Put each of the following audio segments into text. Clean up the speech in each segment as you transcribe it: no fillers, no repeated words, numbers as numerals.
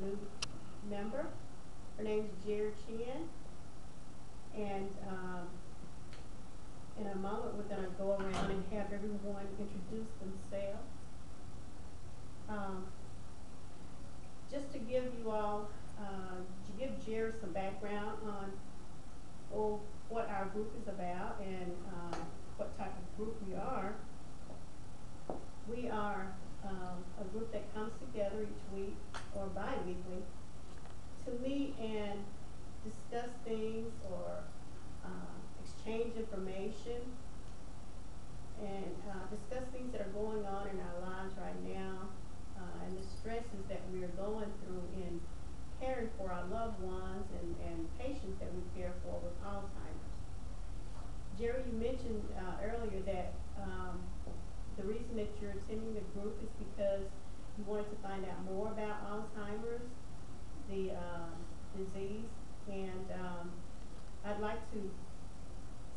new member. Her name is Jerry Chin, and in a moment we're going to go around and have everyone introduce themselves. Um, just to give you all, to give Jerry some background on what our group is about and what type of group we are. We are a group that comes together each week or bi-weekly to meet and discuss things or exchange information and discuss things that are going on in our lives right now and the stresses that we are going through in caring for our loved ones and patients that we care for with Alzheimer's. Jerry, you mentioned earlier that the reason that you're attending the group is because you wanted to find out more about Alzheimer's, the disease, and I'd like to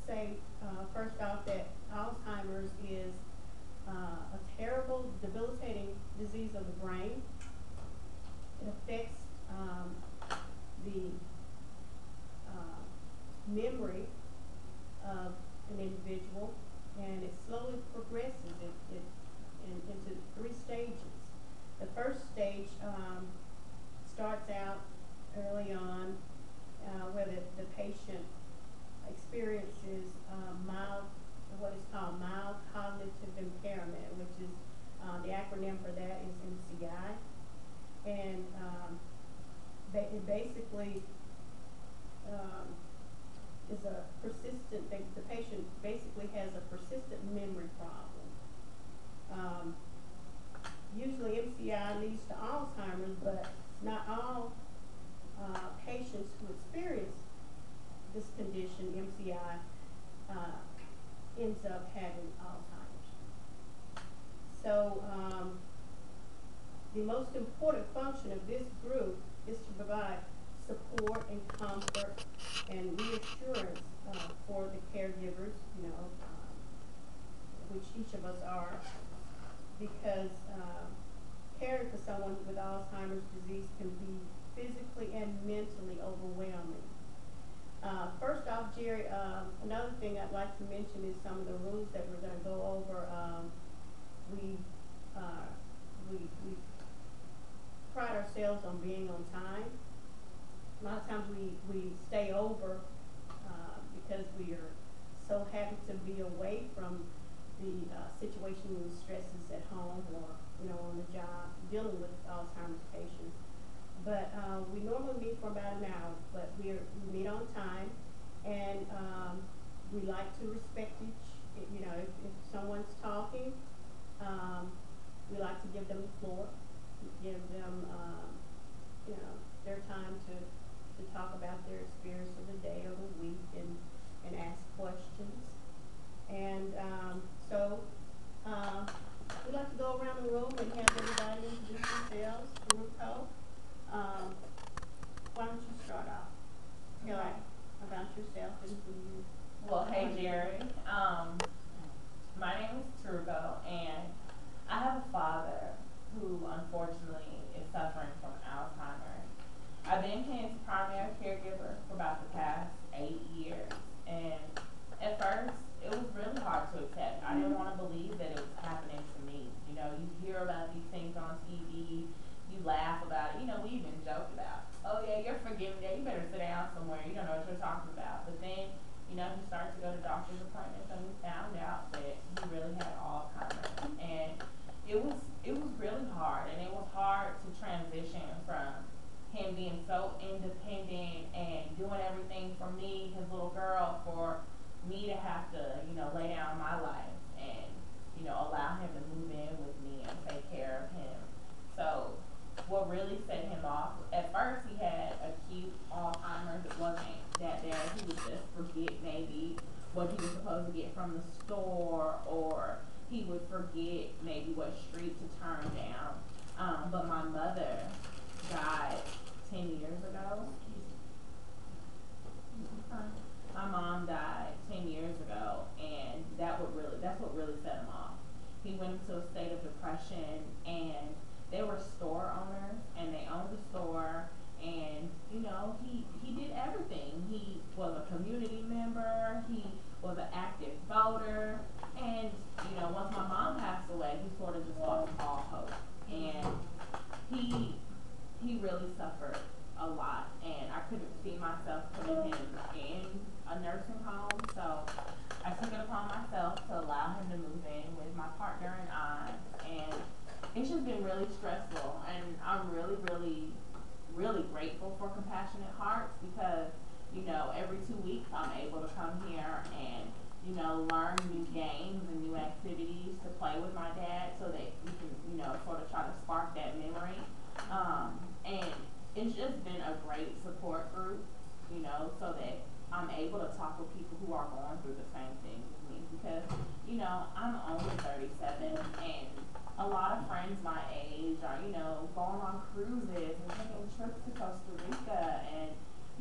say first off that Alzheimer's is a terrible, debilitating disease of the brain. It affects the memory of an individual, and it slowly progresses into 3 stages. The first stage starts out early on where the patient experiences what is called mild cognitive impairment, which is the acronym for that is MCI, and it basically is a persistent. The patient basically has a persistent memory problem. Usually MCI leads to Alzheimer's, but not all patients who experience this condition, MCI, ends up having Alzheimer's. So the most important function of this group is to provide support and comfort and reassurance for the caregivers, which each of us are, because caring for someone with Alzheimer's disease can be physically and mentally overwhelming. First off, Jerry, another thing I'd like to mention is some of the rules that we're going to go over. We pride ourselves on being on time. A lot of times we stay over because we are so happy to be away from the situation and the stresses at home or on the job dealing with Alzheimer's patients. But we normally meet for about an hour, but we meet on time, and we like to respect if someone's talking, we like to give them the floor, give them their time to talk about their experience of the day or the week and ask questions. And so we like to go around the room and have everybody introduce themselves. Ruko, why don't you start off? Tell us about yourself and who you are. Well, hey Jerry. My name is Trugo, and I have a father who unfortunately is suffering from Alzheimer's. I've been his primary caregiver for about the past 8 years, and at first it was really hard to accept. I didn't want to believe that it was happening to me. You hear about these things on TV, you laugh about it. We even joke about, oh yeah, you're forgiving that. You better sit down somewhere. You don't know what you're talking about. But then, he started to go to doctor's appointments, and we found out that he really had Alzheimer's. And it was really hard, and it was hard to transition from him being so independent and doing everything for me, his little girl, for me to have to, lay down my life and, allow him to move in with me and take care of him. So what really set him off, at first he had acute Alzheimer's. It wasn't that bad. He would just forget maybe what he was supposed to get from the store, or he would forget maybe what street to turn down. But my mother died 10 years ago. My mom died 10 years ago, and that's what really set him off. He went into a state of depression, and they were store owners, and they owned the store, really suffered a lot, and I couldn't see myself putting him in a nursing home. So I took it upon myself to allow him to move in with my partner and I, and it's just been really stressful. And I'm really grateful for Compassionate Hearts because, every 2 weeks I'm able to come here and, learn new games and new activities to play with my dad so that we can, sort of try to spark that memory. And it's just been a great support group, so that I'm able to talk with people who are going through the same thing as me because, I'm only 37 and a lot of friends my age are, going on cruises and taking trips to Costa Rica and,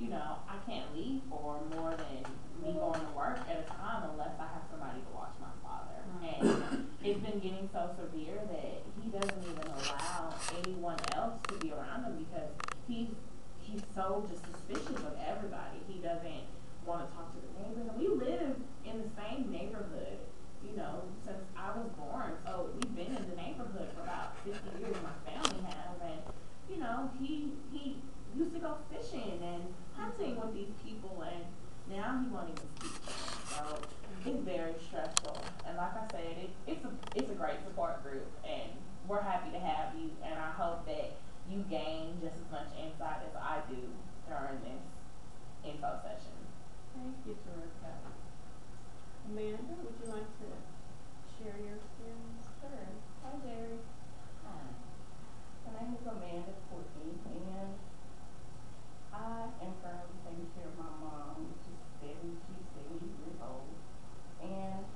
I can't leave for more than me going to work at a time unless I have somebody to watch my father. And it's been getting so severe that he doesn't even allow anyone else to be around him because he's so just suspicious of everybody. He doesn't want to talk to the neighbors. And we live in the same neighborhood, since I was born. So we've been in the neighborhood for about 50 years. My family has, and he used to go fishing and hunting with these people, and now he won't even speak to them. So it's very stressful. And like I said, it's a great support group, and we're happy to have you. And I hope that you gain just as much insight as I do during this info session. Thank you, Teresa. Amanda, would you like to share your experience? Sure. Hi, Jerry. Hi. My name is Amanda Courtney, and I am currently taking care of my mom, which is she's 70 years old. And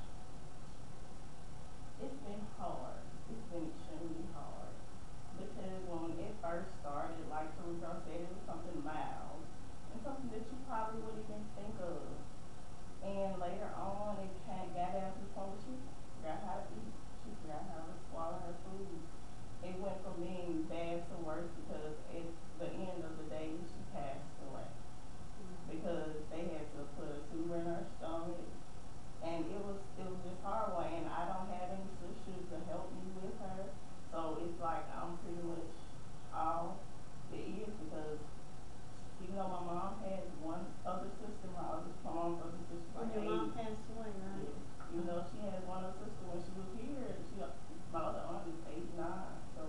it's been hard. It's been extremely hard. Because when it first started, like Teresa said, it was something mild and something that you probably wouldn't even think of. And later on, got down to the point where she forgot how to eat. She forgot how to swallow her food. It went from being bad to worse because at the end of the day, she passed away. Because they had to put a tumor in her stomach. And it was just horrible. And I don't have any sisters to help me with her. So it's like I'm pretty much all there is because even though my mom had one other sister, my mom's other sister When like your mom 80. passed away, right? Yes. Even though she had one other sister when she was here, my other aunt is 89, so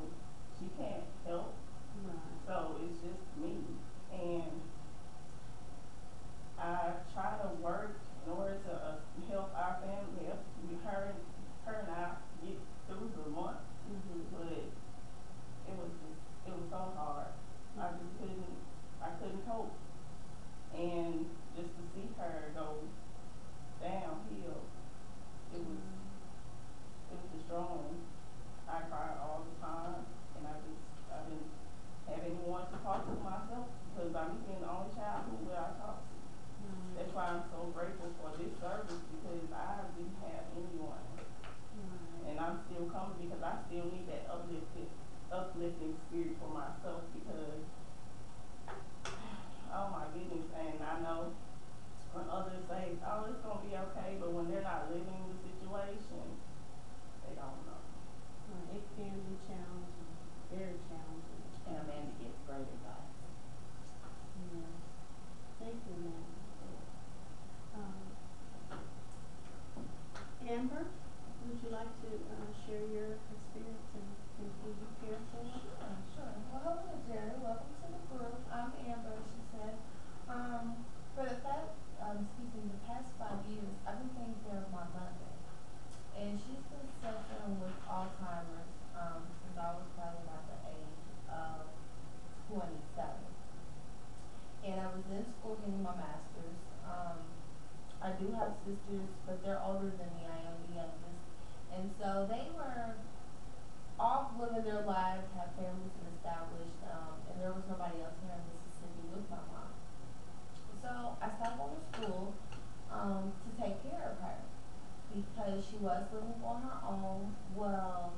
she can't help. Right. So it's just me, and I try to work in order to help our family, help her and I get through the month. But it was so hard. I couldn't cope, and just to see her go downhill, it was destroying. I cried all the time, and I didn't have anyone to talk to myself because by me being the only child, who would I talk to? That's why I'm so grateful for this service because I didn't have anyone. And I'm still coming because I still need that uplifting spirit for myself because, oh my goodness, and I know when others say, oh, it's going to be okay, but when they're not living the situation, they don't know. It can be challenging, very challenging. And Amanda gets great advice. Yeah. Thank you, Amanda. Amber, would you like to share your experience and who you care for? Sure. Well, hello, Jerry. Welcome to the group. I'm Amber, she said. For the past 5 years, I've been taking care of my mother. And she's been suffering with Alzheimer's since I was probably about the age of 27. And I was in school getting my master's. I do have sisters, but they're older than me. I am the youngest. And so they were off living their lives, have families and established, and there was nobody else here in Mississippi with my mom. So I stopped going to school to take care of her because she was living on her own. Well,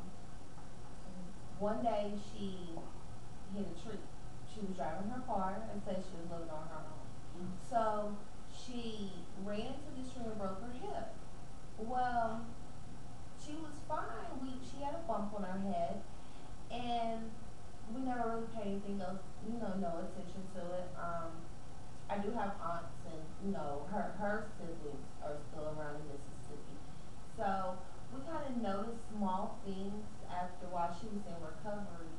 one day she hit a tree. She was driving her car and said she was living on her own. So she ran into this tree and broke her hip. Well, she was fine. She had a bump on her head, and we never really paid anything else, no attention to it. I do have aunts, and her siblings are still around in Mississippi. So we kind of noticed small things after while she was in recovery,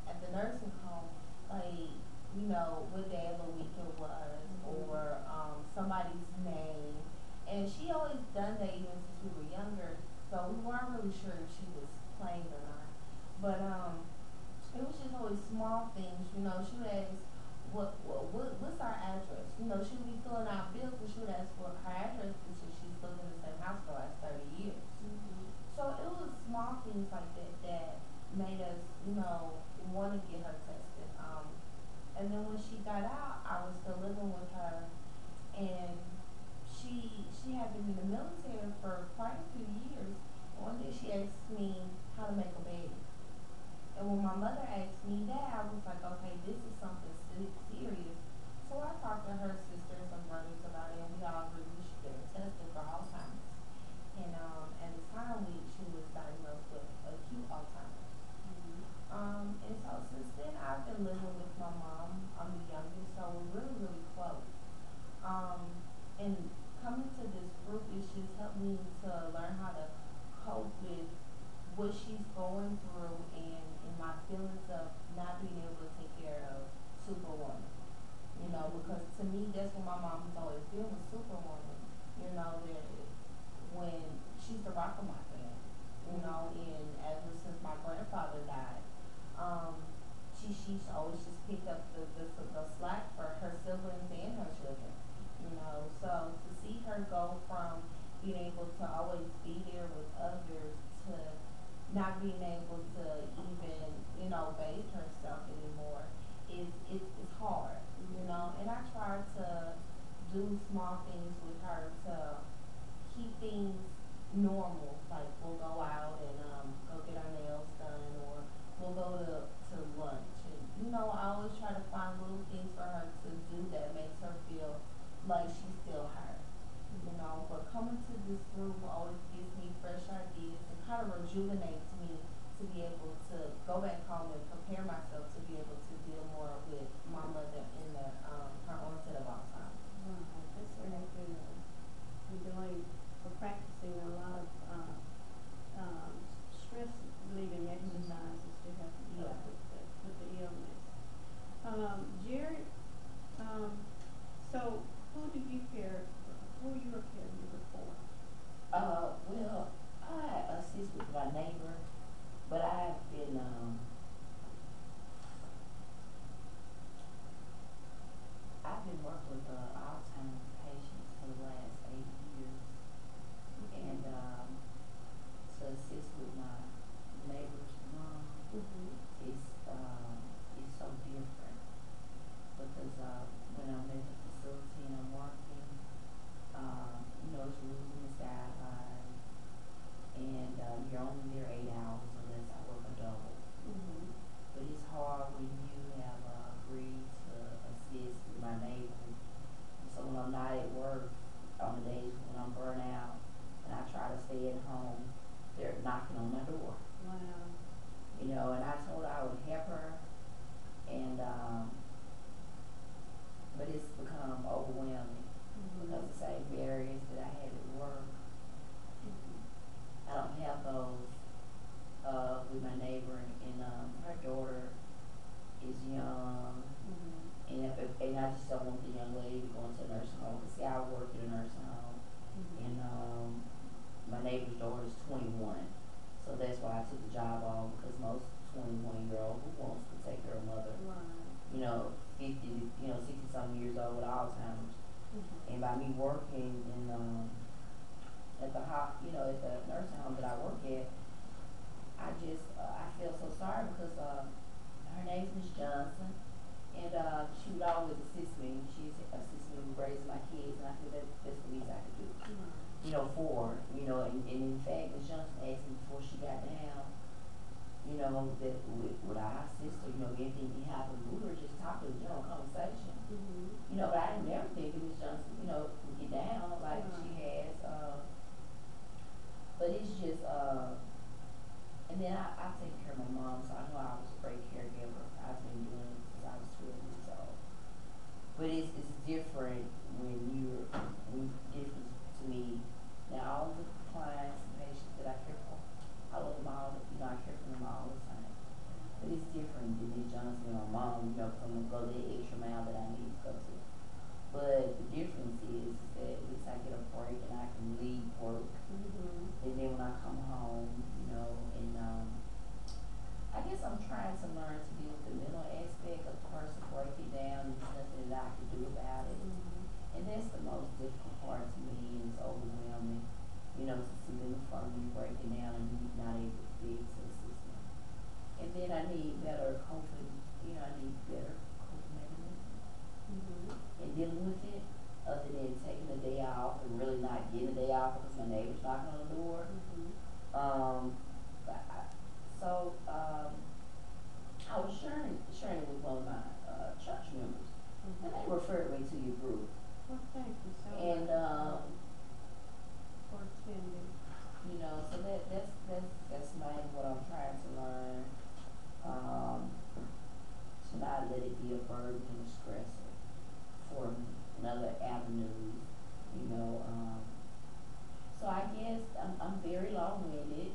at the nursing home, like what day of the week it was, or somebody's name, and she always done that even since we were younger. So we weren't really sure if she was playing or not, but it was just always small things. She would ask, what's our address? She would be filling out bills, and she would ask for her address because she's lived in the same house for the last 30 years. So it was small things like that that made us, want to get her tested. And then when she got out, I was still living with her, and she had been in the military for quite a few years. One day she asked me how to make a baby. And when my mother asked me that, I was like, okay, this is something serious. So I talked to her sisters and brothers about it, and we all agreed we should get her tested for Alzheimer's. And at the time, she was diagnosed with acute Alzheimer's. And so since then, I've been living with my mom. I'm the youngest, so we're really, really close. And coming to this group, it's just helped me to learn how to cope with what she's going through, and my feelings of not being able to take care of Superwoman. Because to me, that's what my mom has always been, with Superwoman. That when she's the rock of my family, and ever since my grandfather died, she's always just picked up the slack for her siblings and her children. So to see her go from being able to always be there with others to not being able to even bathe herself anymore is hard. And I try to do small things with her to keep things normal. Like we'll go out and go get our nails done, or we'll go to lunch. And I always try to find little things for her to do that makes her feel like she's still her. But coming to this group always gives me fresh ideas and kind of rejuvenates me to be able to go back home and prepare myself to be able to deal more with my mother in her onset of Alzheimer's. Right, that's very good. You're doing, for practicing a lot of stress relieving exercises to help you deal with the illness. Jared, so who do you care? Who are you a caregiver for? Well, I assist with my neighbor, but I've been working with Alzheimer's patients for the last 8 years, and to assist with my neighbor's mom is so different because when I'm at the facility and I'm working, it's rules and it's guidelines, and you're only there 8 hours unless I work a double. But it's hard when you have agreed to assist with my neighbor. So when I'm not at work, on the days when I'm burnt out, and I try to stay at home, they're knocking on my door. Wow. And I told her I would help her, and but it's become overwhelming because the same barriers that I had at work, I don't have those with my neighbor, and her daughter is young, and I just don't want the young lady to go into a nursing home. Cause see, I work in a nursing home, and my neighbor's daughter is 21, so that's why I took the job on, because most 21-year-old who wants to take care of mother, 50, 60 some years old with Alzheimer's. And by me working in at the at the nursing home that I work at, I just I feel so sorry because her name's Miss Johnson, and she would always assist me. She assisted me with raising my kids, and I feel that's the least I could do. For her. And in fact, Miss Johnson asked me before she got down, that would I assist her, if anything happened, we were just talking, general conversation. But I didn't never think that Miss Johnson, would get down like she has. But it's just, and then I take care of my mom, so I know I was a great caregiver go the extra mile that I need to go to. But the difference is that at least I get a break and I can leave work, and then when I come home, and I guess I'm trying to learn to deal with the mental aspect of the person breaking down, and there's nothing that I can do about it. And that's the most difficult part to me, and it's overwhelming, to see them in front of me breaking down and me not able to be able to assist them. And then I need better coping, I need better coping mechanisms in dealing with it, other than taking a day off and really not getting a day off because my neighbor's knocking on the door. But I was sharing with one of my church members, and they referred me to your group. Well, thank you so And much for attending. so that's mainly what I'm trying to learn. To not let it be a burden and a stressor for me in other avenues, so I guess I'm very long winded.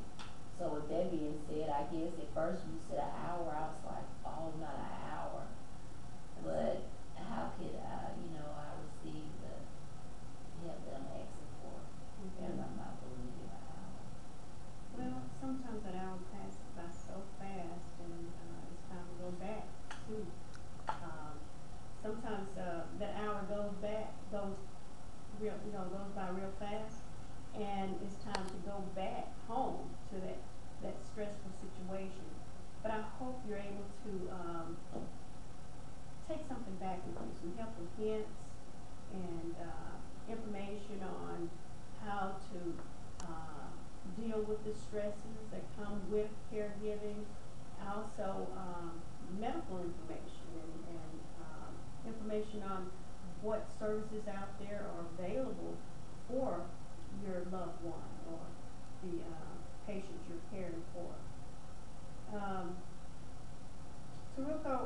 So with that being said, I guess at first when you said an hour, I was like, oh, not an hour. But how could I receive the help that I'm asking for, and I'm not willing to give an hour? Well, sometimes an hour passes by so fast, and it's time to go back too. Sometimes that hour goes by real fast, and it's time to go back home to that stressful situation. But I hope you're able to take something back with you, some helpful hints and information on how to deal with the stresses that come with caregiving. Also, medical information and information on what services out there are available for your loved one or the patient you're caring for. Taruko,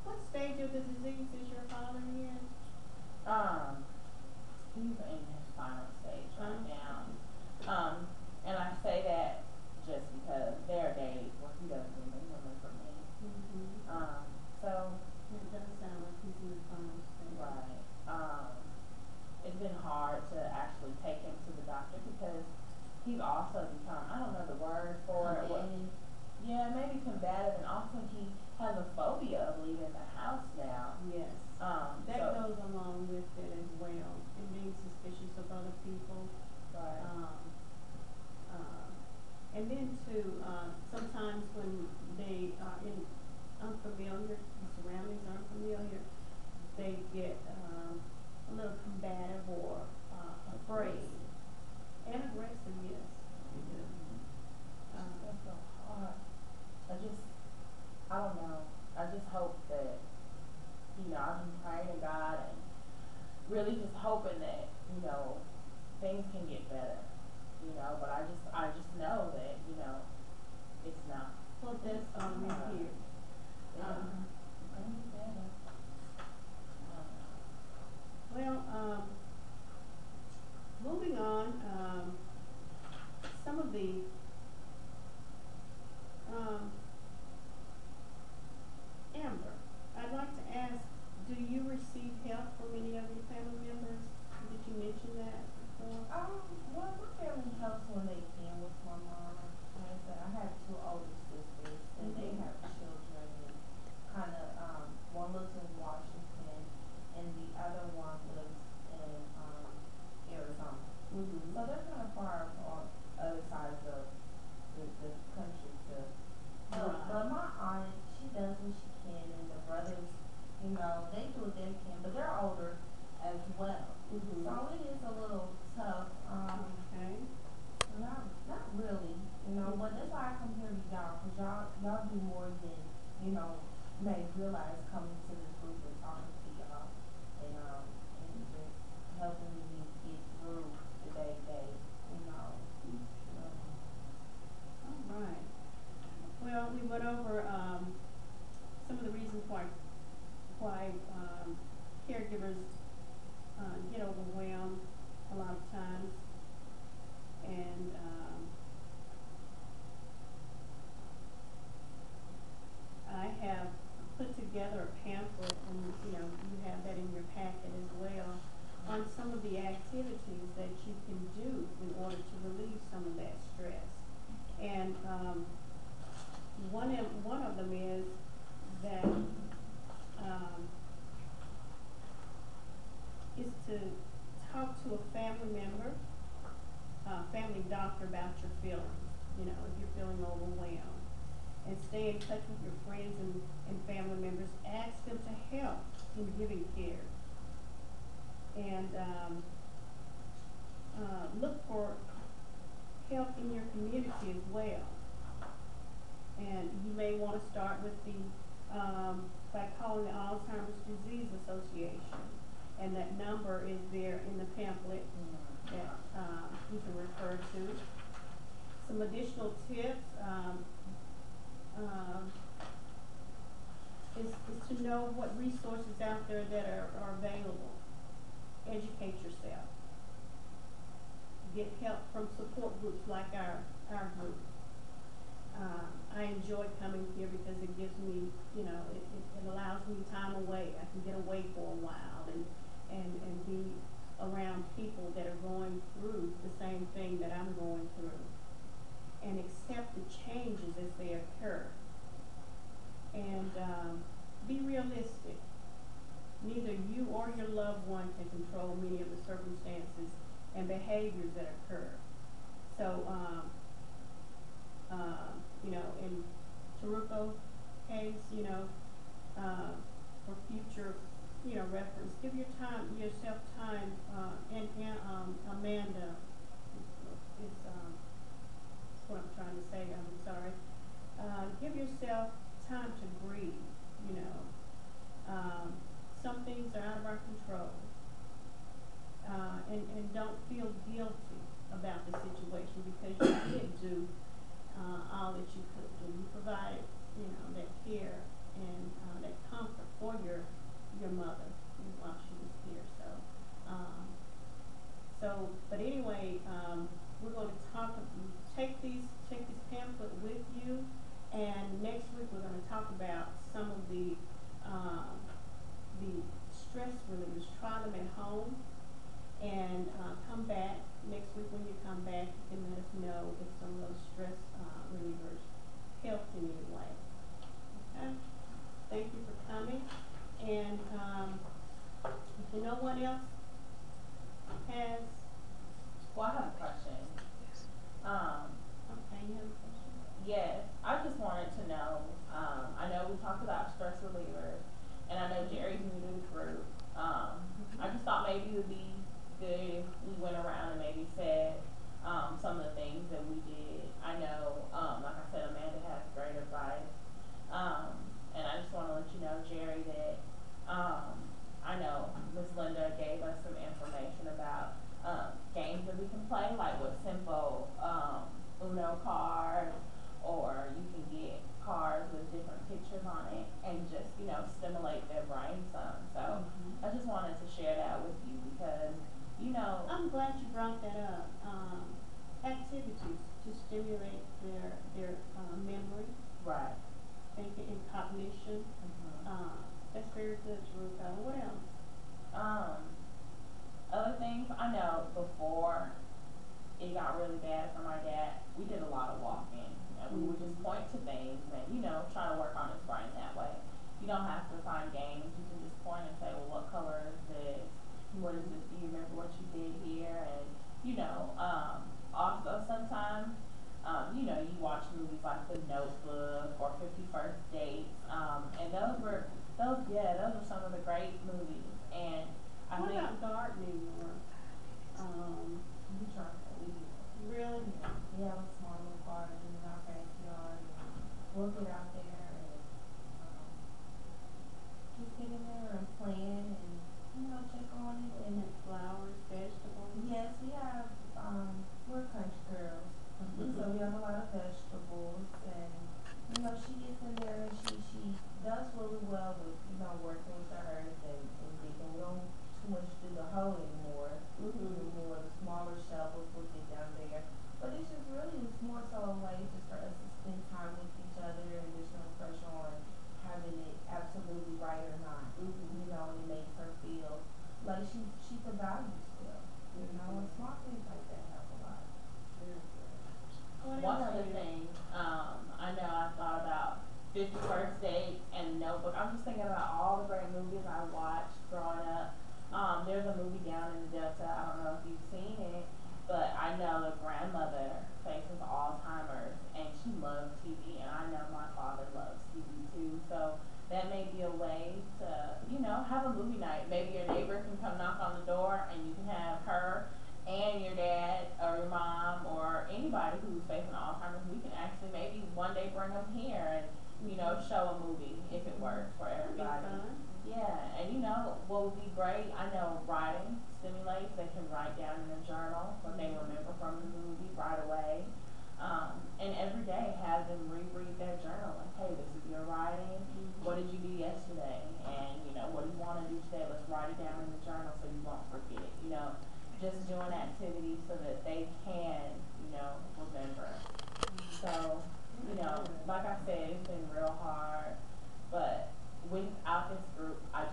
what stage of the disease is your father in? He's in his final stage right now. And I say that just because there are days where he doesn't even remember me. So It does sound like he's in the final stage. right. It's been hard to actually take him to the doctor because he's also become, I don't know the word for it. Yeah, maybe combative, and also he has a phobia of leaving the house now. Yes. That goes along with it as well, and being suspicious of other people. Right. And then too, sometimes when they are unfamiliar, the surroundings are unfamiliar, they get a little combative or afraid. And aggressive, yes. They do. That's so hard. I don't know. I just hope that, I've been praying to God and really just hoping that, things can get better. But I just know that, it's not. Well, that's all we hear. Well, moving on, some of the Amber, I'd like to ask, do you receive help from any of your family members? Did you mention that before? Well, my family helps when they can with my mom. Like I said, I have two older sisters, and they have children, and one lives in Washington, and the other one lives in Arizona. So they're kind of far on other sides of the country too. But my aunt, she does what she can, and the brothers, they do what they can, but they're older as well. So it is a little tough. Okay. Not really, but that's why I come here to y'all, because y'all do more than, may realize coming to this group and talking to y'all, and just helping me get through the day, All right. Well, we went over some of the reasons why caregivers get overwhelmed a lot of times, and I have together a pamphlet, and, you have that in your packet as well, on some of the activities that you can do in order to relieve some of that stress. And, one of them is that, is to talk to a family member, family doctor about your feelings, if you're feeling overwhelmed. And stay in touch with your friends and family members. Ask them to help in giving care. And look for help in your community as well. And you may want to start with by calling the Alzheimer's Disease Association. And that number is there in the pamphlet that you can refer to. Some additional tips is to know what resources out there that are available. Educate yourself. Get help from support groups like our group. I enjoy coming here because it gives me, it allows me time away. I can get away for a while and be around people that are going through the same thing that I'm going through, and accept the changes as they occur. And be realistic. Neither you or your loved one can control many of the circumstances and behaviors that occur. So, in Taruko's case, for future, reference, give yourself time, and Amanda, it's what I'm trying to say, I'm sorry. Give yourself time to breathe, some things are out of our control. And don't feel guilty about the situation because you did do all that you could do. You provided, that care and that comfort for your mother while she was here. But anyway, we're going to take this pamphlet with you, and next week we're going to talk about some of the stress relievers. Try them at home, and come back next week. When you come back, you can let us know if some of those stress relievers helped in any way. Okay? Thank you for coming. And if no one else has, Well, I have a question. okay, you have a question? Yes, I just wanted to know, I know we talked about stress relievers, and I know Jerry's new to the group. I just thought maybe it would be good if we went around and maybe said some of the things that we did. I know, like I said, Amanda has great advice. And I just want to let you know, Jerry, that I know Miss Linda gave us some information about games that we can play, like with simple Uno cards, or you can get cards with different pictures on it and just, stimulate their brain some. So I just wanted to share that with you because, I'm glad you brought that up. Activities to stimulate their memory, right. thinking, and cognition. That's very good, Ruka. What else? Other things, I know before it got really bad for my dad, we did a lot of walking. And we would just point to things and, try to work on his brain that way. You don't have to find games. You can just point and say, well, what color is this? What is this? Do you remember what you did here? And, also sometimes, you watch movies like The Notebook or 51st Dates. And those were some of the great movies. And I What think about gardening or, We try to eat. really? We have a small little garden in our backyard, and we'll get out there and just get in there and plant and check on it. And Flowers, vegetables? yes, we have we're country girls, so we have a lot of vegetables, and she gets in there and she does really well with working with the earth and digging. We don't too much do the hoe anymore. More the smaller shovels will get down there. But it's just really, it's more so a way just for us to spend time with each other and just absolutely right or not. You know, and it makes her feel like she's a value still. You know, and small things like that help a lot. One other thing, I know I thought about 50 First Dates and Notebook. I'm just thinking about all the great movies I watched growing up. There's a movie down in the Delta. I don't know if you've seen it, but I know the grandmother faces Alzheimer's and she loves TV, and I know my father loves TV too. So that may be a way to, have a movie night. Maybe your neighbor can come knock on the door and you can have her and your dad or your mom or anybody who's facing Alzheimer's. We can actually maybe one day bring them here and show a movie if it works for everybody. Yeah, and what would be great? I know writing stimulates. They can write down in a journal what they remember from the movie right away. And every day have them reread their journal. Like, hey, this is your writing. What did you do yesterday? And what do you want to do today? Let's write it down in the journal so you won't forget. Just doing activities so that they can, remember. So, like I said, it's been real hard, but without this group, I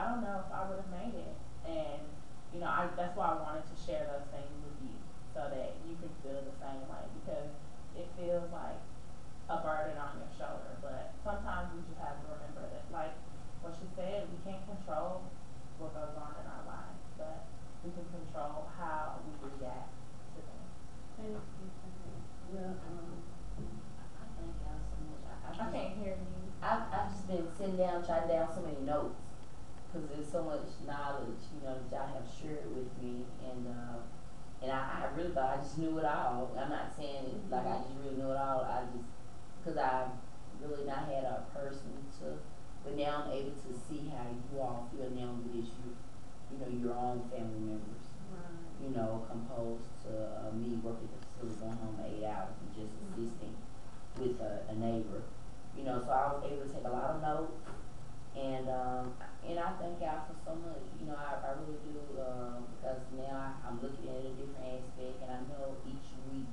don't know if I would have made it. And, that's why I wanted to share those things with you so that you can feel the same way, because it feels like a burden on your shoulder, but sometimes we just have to remember that, like what she said, we can't control what goes on in our lives, but we can control how we react to them. Thank you. Well, I thank y'all so much. I can't hear you. I've just been sitting down, jotting down so many notes, because there's so much knowledge, that y'all have shared with me, and I really thought I just knew it all. I'm not saying it like I just really knew it all. Because I've really not had a person to, but now I'm able to see how you all feel now with this, your own family members. Composed to me working at the facility, going home 8 hours and just assisting with a neighbor. So I was able to take a lot of notes, and I thank y'all for so much. I really do, because now I'm looking at a different aspect, and I know each week,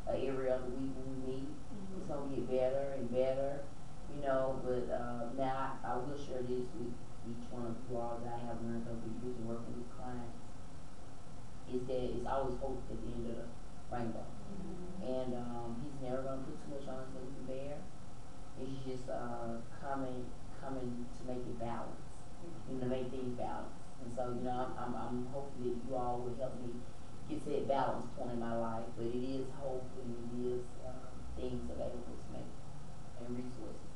every other week when we meet, it's gonna get better and better. But now I will share this with each one of you all that I have learned over the years of working with clients. Is that it's always hope at the end of the rainbow. And he's never gonna put too much on us that we can bear. It's just coming to make it balance, to make things balance. And so, I'm hoping that you all will help me get to that balance point in my life. But it is hope, and it is things available to make, and resources